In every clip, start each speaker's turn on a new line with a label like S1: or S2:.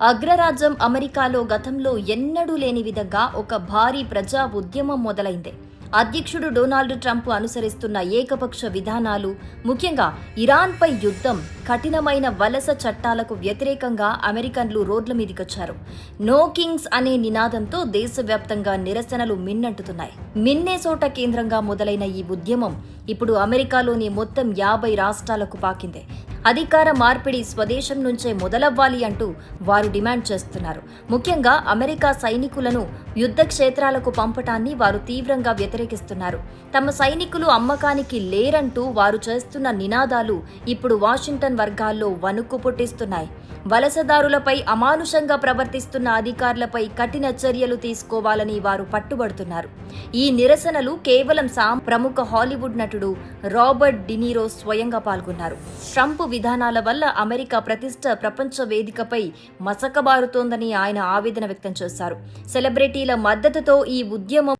S1: అగ్రరాజ్యం అమెరికాలో గతంలో ఎన్నడూ లేని విధంగా ఒక భారీ ప్రజా ఉద్యమం మొదలైంది. అధ్యక్షుడు డొనాల్డ్ ట్రంప్ అనుసరిస్తున్న ఏకపక్ష విధానాలు, ముఖ్యంగా ఇరాన్పై యుద్ధం, కఠినమైన వలస చట్టాలకు వ్యతిరేకంగా అమెరికన్లు రోడ్ల మీదికొచ్చారు. నో కింగ్స్ అనే నినాదంతో దేశవ్యాప్తంగా నిరసనలు మిన్నట్టుతున్నాయి. మిన్నేసోటా కేంద్రంగా మొదలైన ఈ ఉద్యమం ఇప్పుడు అమెరికాలోని మొత్తం 50 రాష్ట్రాలకు పాకింది. అధికార మార్పిడి స్వదేశం నుంచే మొదలవ్వాలి అంటూ వారు డిమాండ్ చేస్తున్నారు. ముఖ్యంగా అమెరికా సైనికులను యుద్ధ క్షేత్రాలకు పంపటాన్ని వారు తీవ్రంగా వ్యతిరేకిస్తున్నారు. తమ సైనికులు అమ్మకానికి లేరంటూ వారు చేస్తున్న నినాదాలు ఇప్పుడు వాషింగ్టన్ వర్గాల్లో వణుకు పుట్టిస్తున్నాయి. వలసదారులపై అమానుషంగా ప్రవర్తిస్తున్న అధికారులపై కఠిన చర్యలు తీసుకోవాలని వారు పట్టుబడుతున్నారు. ఈ నిరసనలు కేవలం ప్రముఖ హాలీవుడ్ నటుడు రాబర్ట్ డినీరో స్వయంగా పాల్గొన్నారు. ట్రంప్ విధానాల వల్ల అమెరికా ప్రతిష్ట ప్రపంచ వేదికపై మసకబారుతోందని ఆయన ఆవేదన వ్యక్తం చేశారు. సెలబ్రిటీల మద్దతుతో ఈ ఉద్యమం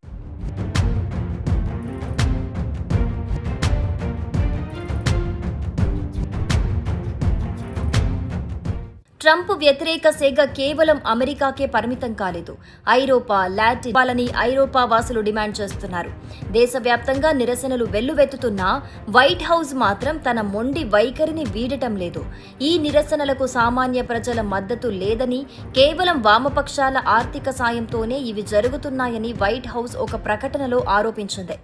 S1: ట్రంప్ వ్యతిరేక సేగ కేవలం అమెరికాకే పరిమితం కాలేదు. ఐరోపా, లాటిన్ వాళ్ళని ఐరోపా వాసులు డిమాండ్ చేస్తున్నారు. దేశవ్యాప్తంగా నిరసనలు వెల్లువెత్తుతున్నా వైట్ హౌస్ మాత్రం తన మొండి వైఖరిని వీడటం లేదు. ఈ నిరసనలకు సామాన్య ప్రజల మద్దతు లేదని, కేవలం వామపక్షాల ఆర్థిక సాయంతోనే ఇవి జరుగుతున్నాయని వైట్ హౌస్ ఒక ప్రకటనలో ఆరోపించింది.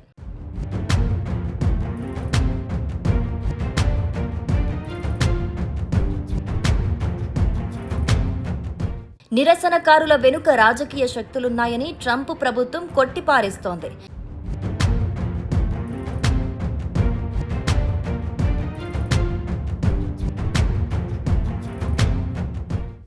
S1: నిరసనకారుల వెనుక రాజకీయ శక్తులున్నాయని ట్రంప్ ప్రభుత్వం కొట్టిపారేస్తోంది.